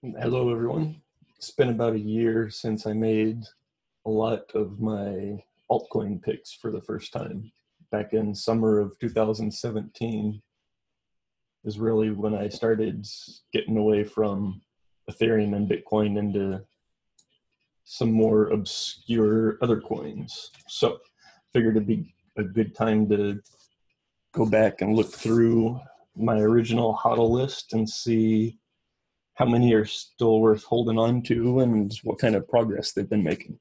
Hello, everyone. It's been about a year since I made a lot of my altcoin picks for the first time. Back in summer of 2017 is really when I started getting away from Ethereum and Bitcoin into some more obscure other coins. So figured it'd be a good time to go back and look through my original HODL list and see how many are still worth holding on to and what kind of progress they've been making.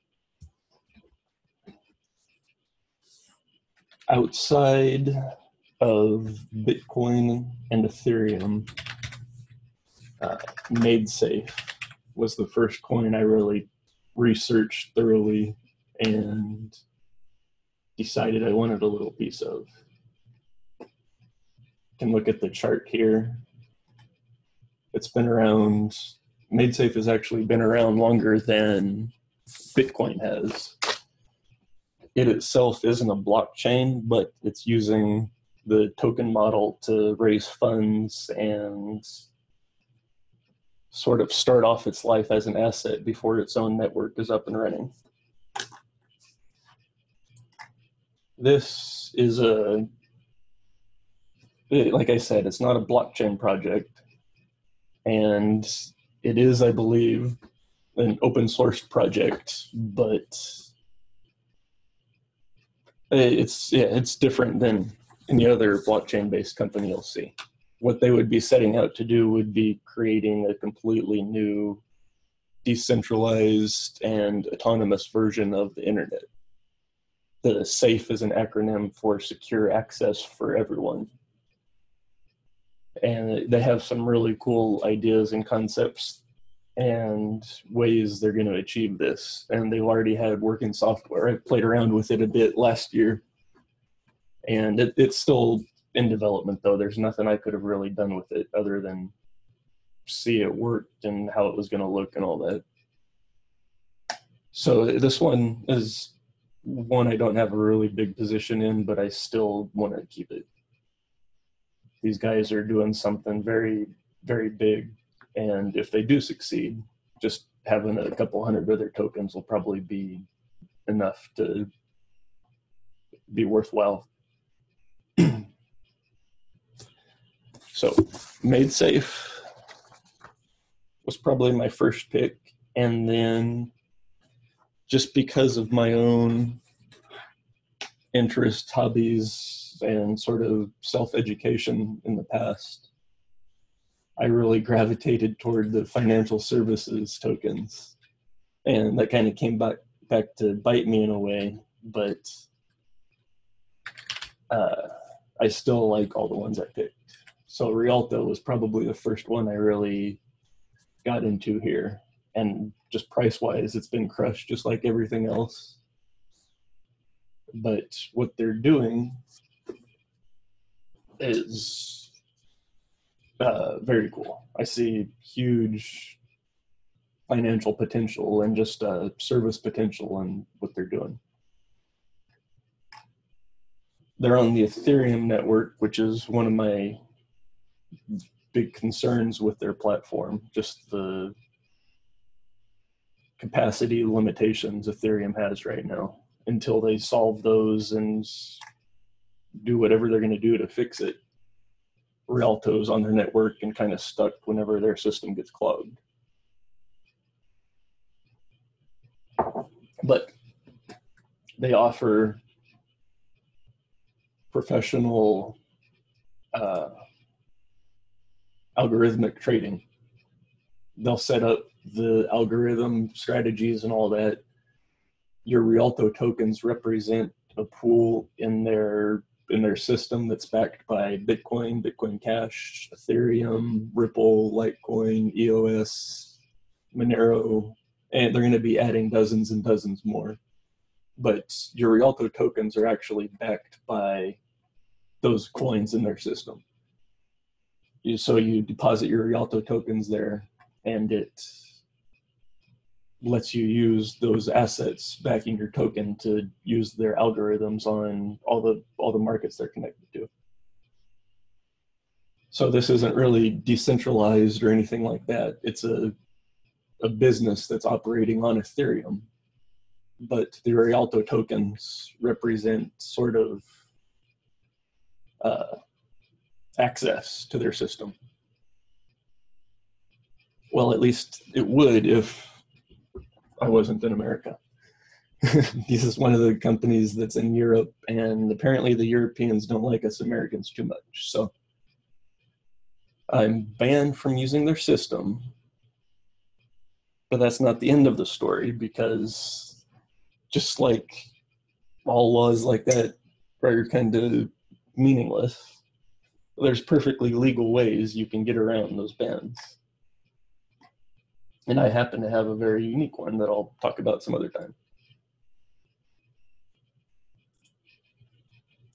Outside of Bitcoin and Ethereum, MaidSafe was the first coin I really researched thoroughly and decided I wanted a little piece of. You can look at the chart here. It's been around, MaidSafe has actually been around longer than Bitcoin has. It itself isn't a blockchain, but it's using the token model to raise funds and sort of start off its life as an asset before its own network is up and running. This is like I said, it's not a blockchain project. And it is, I believe, an open source project, but it's different than any other blockchain-based company you'll see. What they would be setting out to do would be creating a completely new, decentralized and autonomous version of the internet. The SAFE is an acronym for secure access for everyone. And they have some really cool ideas and concepts and ways they're going to achieve this. And they've already had working software. I played around with it a bit last year. And it's still in development, though. There's nothing I could have really done with it other than see it worked and how it was going to look and all that. So this one is one I don't have a really big position in, but I still want to keep it. These guys are doing something very, very big. And if they do succeed, just having a couple hundred other tokens will probably be enough to be worthwhile. So MaidSafe was probably my first pick. And then just because of my own interests, hobbies, and sort of self-education in the past, I really gravitated toward the financial services tokens. And that kind of came back to bite me in a way, but I still like all the ones I picked. So Rialto was probably the first one I really got into here. And just price-wise, it's been crushed just like everything else. But what they're doing is very cool. I see huge financial potential and just service potential in what they're doing. They're on the Ethereum network, which is one of my big concerns with their platform, just the capacity limitations Ethereum has right now. Until they solve those and do whatever they're going to do to fix it, Rialto's on their network and kind of stuck whenever their system gets clogged. But they offer professional algorithmic trading. They'll set up the algorithm strategies and all that. Your Rialto tokens represent a pool in their system that's backed by Bitcoin, Bitcoin Cash, Ethereum, Ripple, Litecoin, EOS, Monero, and they're going to be adding dozens and dozens more. But your Rialto tokens are actually backed by those coins in their system. So you deposit your Rialto tokens there, and it lets you use those assets backing your token to use their algorithms on all the markets they're connected to. So this isn't really decentralized or anything like that. It's a a business that's operating on Ethereum, but the Rialto tokens represent sort of access to their system. Well, at least it would if I wasn't in America. This is one of the companies that's in Europe, and apparently the Europeans don't like us Americans too much. So I'm banned from using their system, but that's not the end of the story, because just like all laws like that are kind of meaningless, there's perfectly legal ways you can get around those bans. And I happen to have a very unique one that I'll talk about some other time.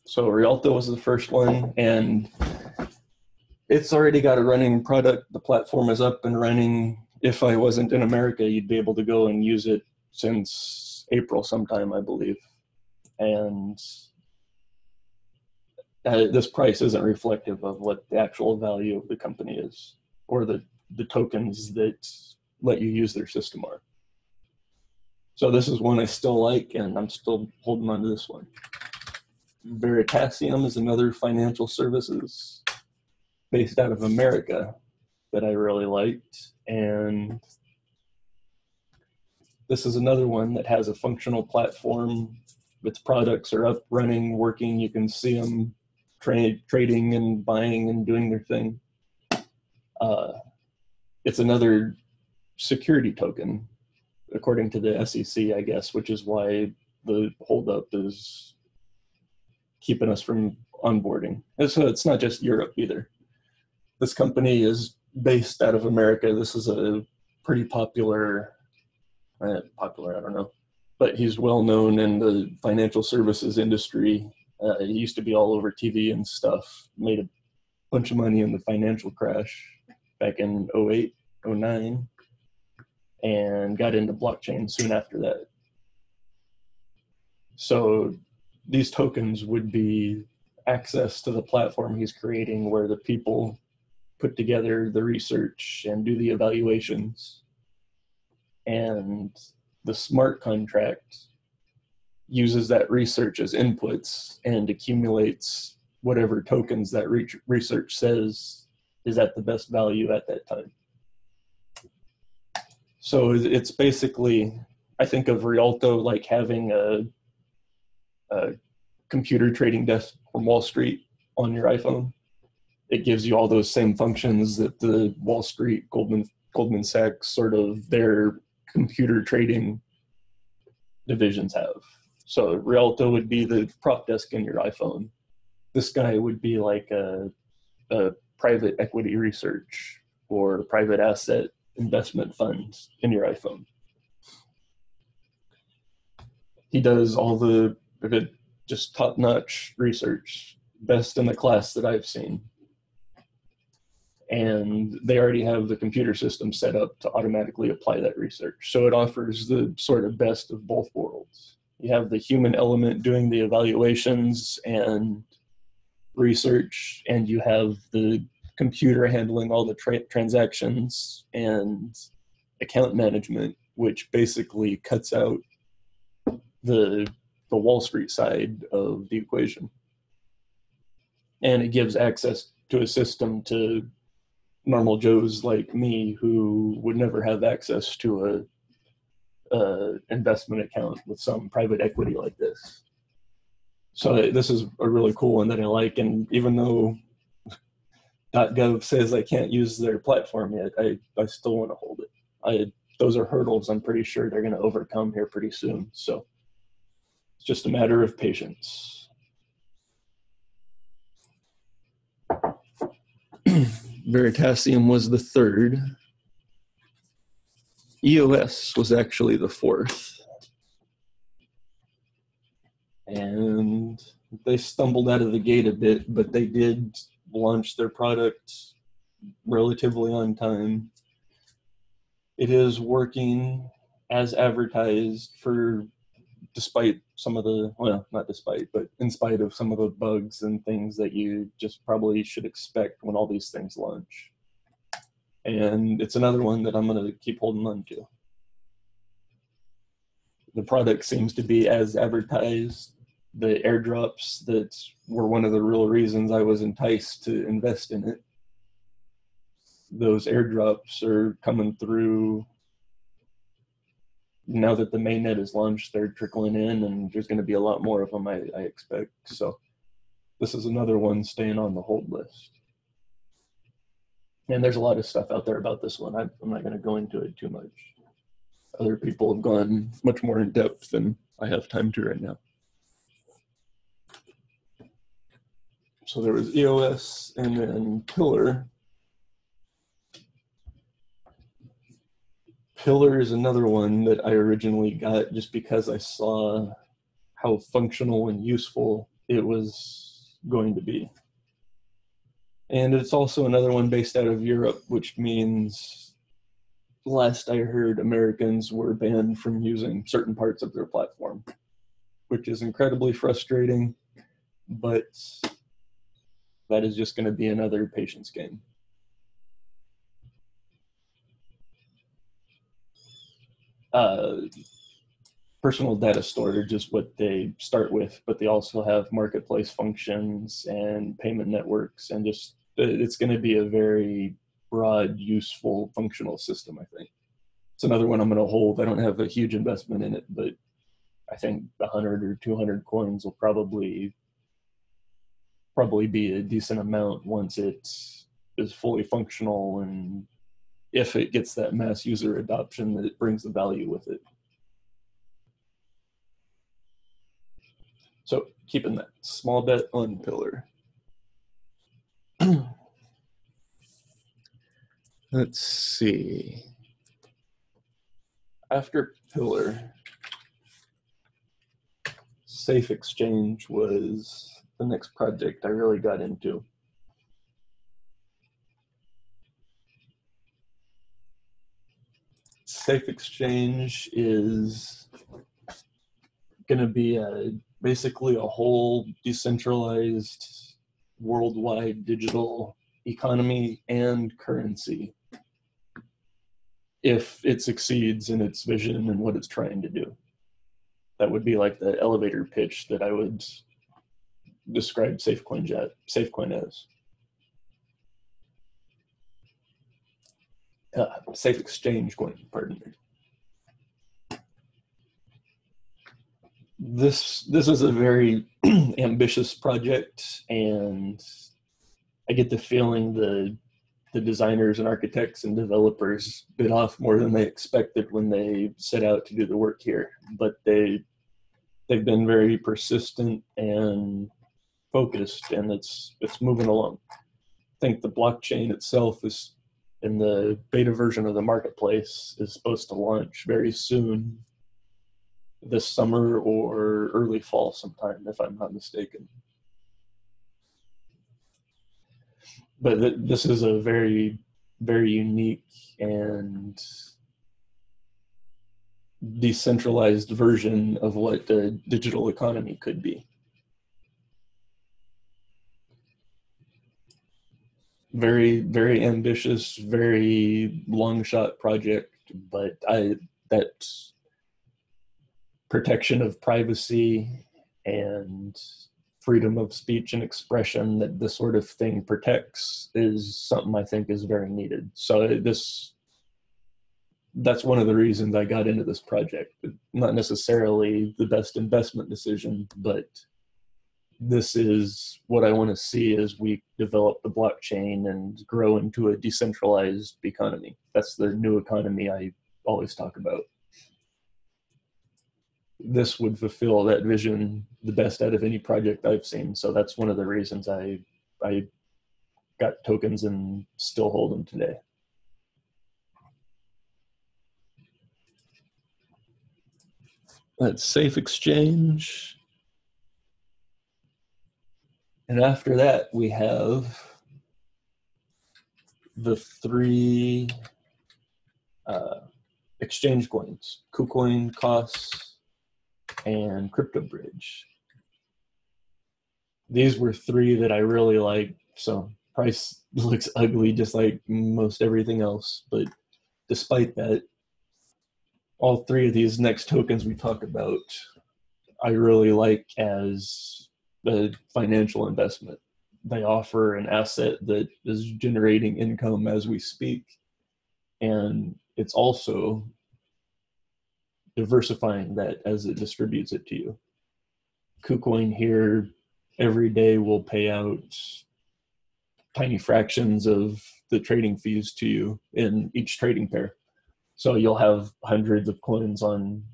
So Rialto was the first one, and it's already got a running product. The platform is up and running. If I wasn't in America, you'd be able to go and use it since April sometime, I believe. And this price isn't reflective of what the actual value of the company is, or the tokens that let you use their system are. So this is one I still like, and I'm still holding on to this one. Veritaseum is another financial services based out of America that I really liked. And this is another one that has a functional platform. Its products are up, running, working. You can see them trading and buying and doing their thing. It's another security token, according to the SEC, I guess, which is why the holdup is keeping us from onboarding. And so it's not just Europe either. This company is based out of America. This is a pretty popular, I don't know, but he's well known in the financial services industry. He used to be all over TV and stuff, made a bunch of money in the financial crash back in 08, 09, and got into blockchain soon after that. So these tokens would be access to the platform he's creating, where the people put together the research and do the evaluations. And the smart contract uses that research as inputs and accumulates whatever tokens that research says is at the best value at that time. So it's basically, I think of Rialto like having a computer trading desk from Wall Street on your iPhone. It gives you all those same functions that the Wall Street, Goldman Sachs, sort of their computer trading divisions have. So Rialto would be the prop desk in your iPhone. This guy would be like a private equity research or private asset investment funds in your iPhone. He does all the just top-notch research, best in the class that I've seen. And they already have the computer system set up to automatically apply that research. So it offers the sort of best of both worlds. You have the human element doing the evaluations and research, and you have the computer handling all the transactions and account management, which basically cuts out the Wall Street side of the equation. And it gives access to a system to normal Joes like me who would never have access to a investment account with some private equity like this. So this is a really cool one that I like. And even though .gov says I can't use their platform yet, I still want to hold it. Those are hurdles I'm pretty sure they're going to overcome here pretty soon. So it's just a matter of patience. Veritasium was the third. EOS was actually the fourth. And they stumbled out of the gate a bit, but they did launch their product relatively on time. It is working as advertised despite some of the, well, not despite, but in spite of some of the bugs and things that you just probably should expect when all these things launch. And it's another one that I'm going to keep holding on to. The product seems to be as advertised. The airdrops that were one of the real reasons I was enticed to invest in it. Those airdrops are coming through now that the mainnet is launched. They're trickling in, and there's going to be a lot more of them, I expect. So this is another one staying on the hold list. And there's a lot of stuff out there about this one. I'm not going to go into it too much. Other people have gone much more in depth than I have time to right now. So there was EOS and then Pillar. Pillar is another one that I originally got just because I saw how functional and useful it was going to be. And it's also another one based out of Europe, which means last I heard, Americans were banned from using certain parts of their platform, which is incredibly frustrating, but that is just going to be another patience game. Personal data storage is what they start with, but they also have marketplace functions and payment networks, and just it's going to be a very broad, useful, functional system, I think. It's another one I'm going to hold. I don't have a huge investment in it, but I think 100 or 200 coins will probably be a decent amount once it is fully functional, and if it gets that mass user adoption, that it brings the value with it. So keeping that small bet on Pillar. Let's see. After Pillar, Safe Exchange was the next project I really got into. Safe Exchange is going to be basically a whole decentralized worldwide digital economy and currency if it succeeds in its vision and what it's trying to do. That would be like the elevator pitch that I would describe SafeCoin as. Safe Exchange coin, pardon me. This is a very ambitious project, and I get the feeling the designers and architects and developers bit off more than they expected when they set out to do the work here. But they've been very persistent and focused, and it's moving along. I think the blockchain itself is in the beta version of the marketplace is supposed to launch very soon, this summer or early fall sometime, if I'm not mistaken. But this is a very, very unique and decentralized version of what the digital economy could be. Very, very ambitious, very long shot project, but that protection of privacy and freedom of speech and expression that this sort of thing protects is something I think is very needed. So that's one of the reasons I got into this project. Not necessarily the best investment decision, but this is what I want to see as we develop the blockchain and grow into a decentralized economy. That's the new economy I always talk about. This would fulfill that vision the best out of any project I've seen. So that's one of the reasons I got tokens and still hold them today. That's Safe Exchange. And after that, we have the three exchange coins: Kucoin, COS, and CryptoBridge. These were three that I really liked. So Price looks ugly just like most everything else, but despite that, all three of these next tokens we talk about, I really like as a financial investment. They offer an asset that is generating income as we speak, and it's also diversifying that as it distributes it to you. Kucoin here every day will pay out tiny fractions of the trading fees to you in each trading pair. So you'll have hundreds of coins on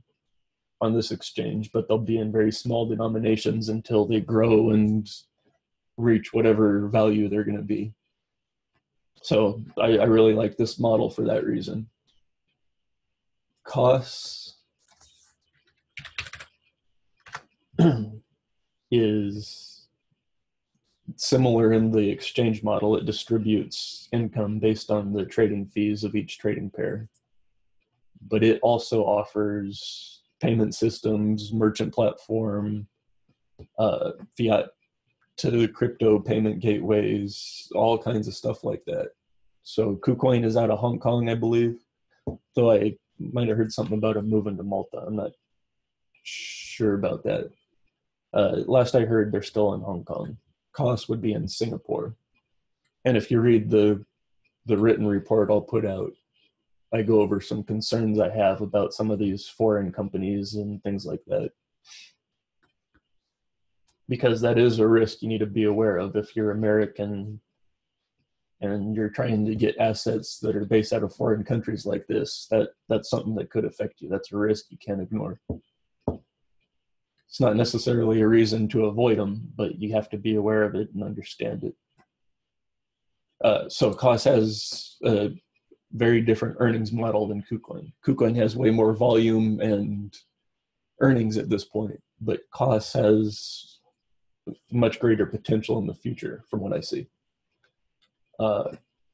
this exchange, but they'll be in very small denominations until they grow and reach whatever value they're going to be. So I really like this model for that reason. Costs is similar in the exchange model. It distributes income based on the trading fees of each trading pair, but it also offers payment systems, merchant platform, fiat to crypto payment gateways, all kinds of stuff like that. So Kucoin is out of Hong Kong, I believe, though I might have heard something about them moving to Malta. I'm not sure about that. Last I heard, they're still in Hong Kong. Cost would be in Singapore. And if you read the written report I'll put out, I go over some concerns I have about some of these foreign companies and things like that. Because that is a risk you need to be aware of if you're American and you're trying to get assets that are based out of foreign countries like this. That's something that could affect you. That's a risk you can't ignore. It's not necessarily a reason to avoid them, but you have to be aware of it and understand it. So COS has a very different earnings model than Kucoin. Kucoin has way more volume and earnings at this point, but COS has much greater potential in the future from what I see.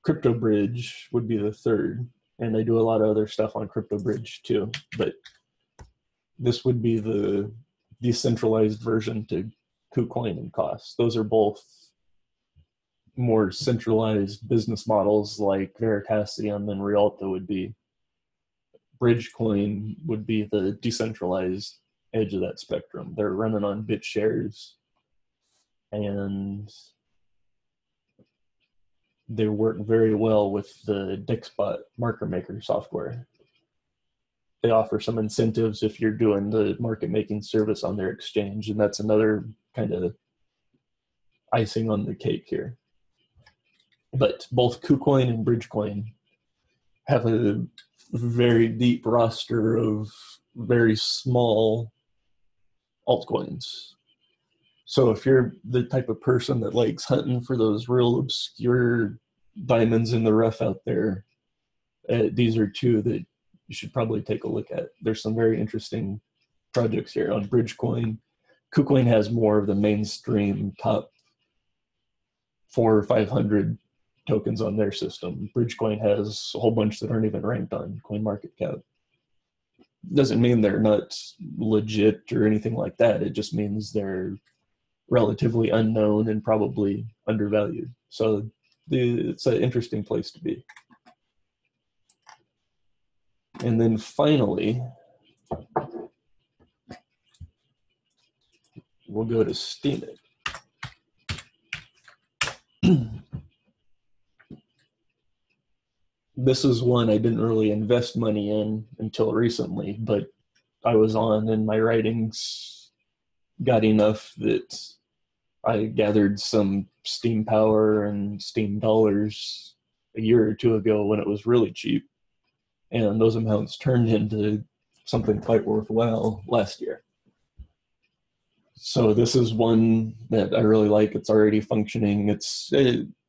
Crypto Bridge would be the third, and they do a lot of other stuff on Crypto Bridge too, but this would be the decentralized version to Kucoin and COS. Those are both more centralized business models like Veritaseum and Rialto would be. Bridgecoin would be the decentralized edge of that spectrum. They're running on BitShares, and they work very well with the DexBot market maker software. They offer some incentives if you're doing the market making service on their exchange, and that's another kind of icing on the cake here. But both Kucoin and Bridgecoin have a very deep roster of very small altcoins. So if you're the type of person that likes hunting for those real obscure diamonds in the rough out there, these are two that you should probably take a look at. There's some very interesting projects here on Bridgecoin. Kucoin has more of the mainstream top 400 or 500 tokens on their system. Bridgecoin has a whole bunch that aren't even ranked on CoinMarketCap. Doesn't mean they're not legit or anything like that. It just means they're relatively unknown and probably undervalued. So it's an interesting place to be. And then finally, we'll go to Steemit. This is one I didn't really invest money in until recently, but I was on and my writings got enough that I gathered some Steam power and Steam dollars a year or two ago when it was really cheap. And those amounts turned into something quite worthwhile last year. So this is one that I really like. It's already functioning. It's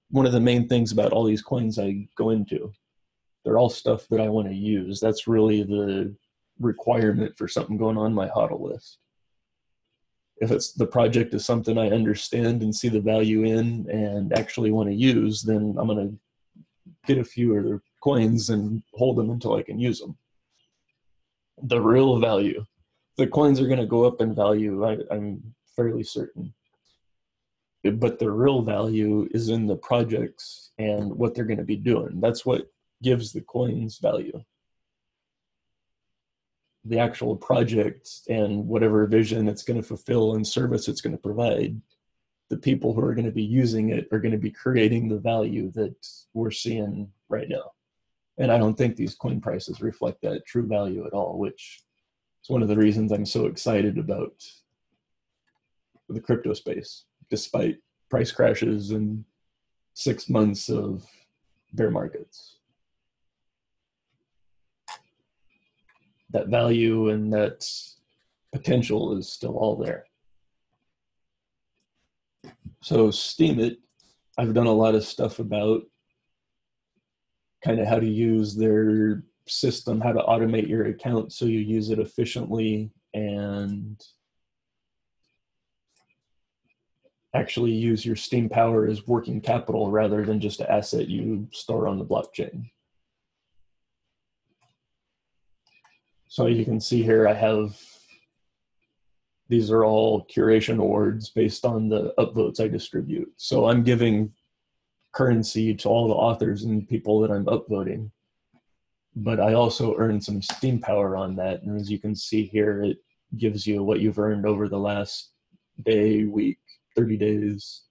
one of the main things about all these coins I go into. They're all stuff that I want to use. That's really the requirement for something going on my HODL list. If it's the project is something I understand and see the value in and actually want to use, then I'm going to get a few of their coins and hold them until I can use them. The real value. The coins are going to go up in value, I'm fairly certain. but the real value is in the projects and what they're going to be doing. That's what gives the coins value. The actual project and whatever vision it's going to fulfill and service it's going to provide, the people who are going to be using it are going to be creating the value that we're seeing right now. And I don't think these coin prices reflect that true value at all, which is one of the reasons I'm so excited about the crypto space, despite price crashes and 6 months of bear markets. That value and that potential is still all there. So Steemit, I've done a lot of stuff about kind of how to use their system, how to automate your account so you use it efficiently and actually use your Steem power as working capital rather than just an asset you store on the blockchain. So you can see here I have, these are all curation awards based on the upvotes I distribute. So I'm giving currency to all the authors and people that I'm upvoting, but I also earn some Steem power on that. And as you can see here, it gives you what you've earned over the last day, week, 30 days,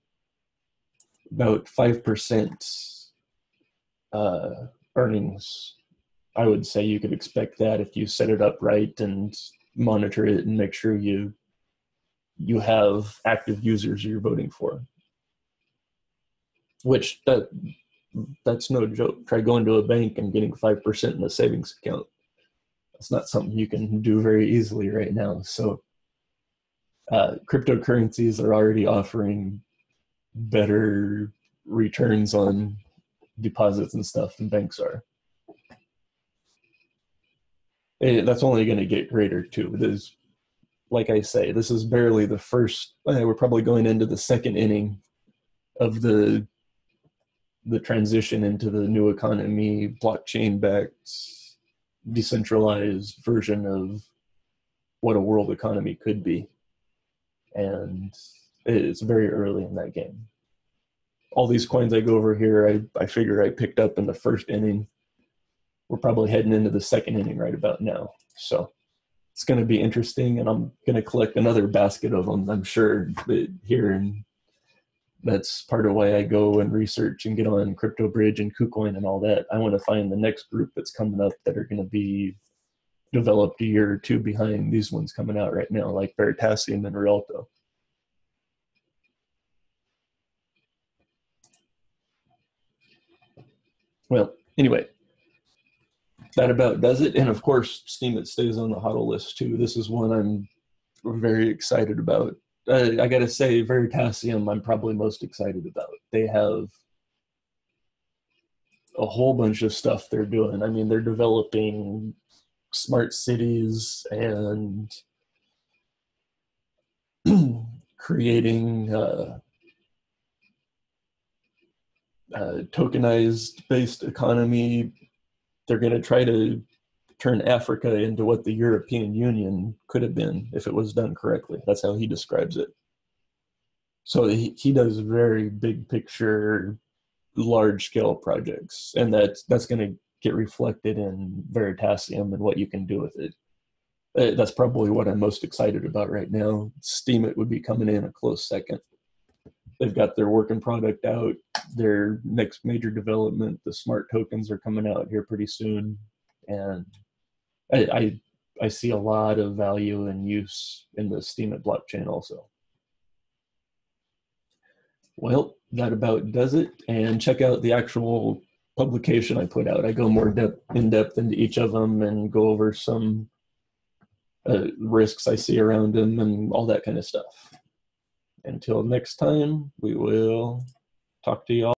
about 5% earnings. I would say you could expect that if you set it up right and monitor it and make sure you have active users you're voting for. Which that's no joke. Try going to a bank and getting 5% in a savings account. That's not something you can do very easily right now. So cryptocurrencies are already offering better returns on deposits and stuff than banks are. That's only going to get greater too. There's, like I say, this is barely the first. We're probably going into the second inning of the transition into the new economy, blockchain-backed, decentralized version of what a world economy could be. And it's very early in that game. All these coins I go over here, I figure I picked up in the first inning. We're probably heading into the second inning right about now. So it's going to be interesting, and I'm going to collect another basket of them, I'm sure, here. And that's part of why I go and research and get on Crypto Bridge and Kucoin and all that. I want to find the next group that's coming up that are going to be developed a year or two behind these ones coming out right now, like Veritaseum and Rialto. Well, anyway, that about does it. And of course, Steemit stays on the HODL list too. This is one I'm very excited about. I gotta say, Veritasium I'm probably most excited about. They have a whole bunch of stuff they're doing. I mean, they're developing smart cities and creating tokenized based economy. They're going to try to turn Africa into what the European Union could have been if it was done correctly. That's how he describes it. So he does very big picture, large scale projects, and that's going to get reflected in Veritasium and what you can do with it. That's probably what I'm most excited about right now. Steemit would be coming in a close second. They've got their working product out. Their next major development, the smart tokens, are coming out here pretty soon. And I see a lot of value and use in the Steemit blockchain also. Well, that about does it. And check out the actual publication I put out. I go more in depth into each of them and go over some risks I see around them and all that kind of stuff. Until next time, we will talk to you all.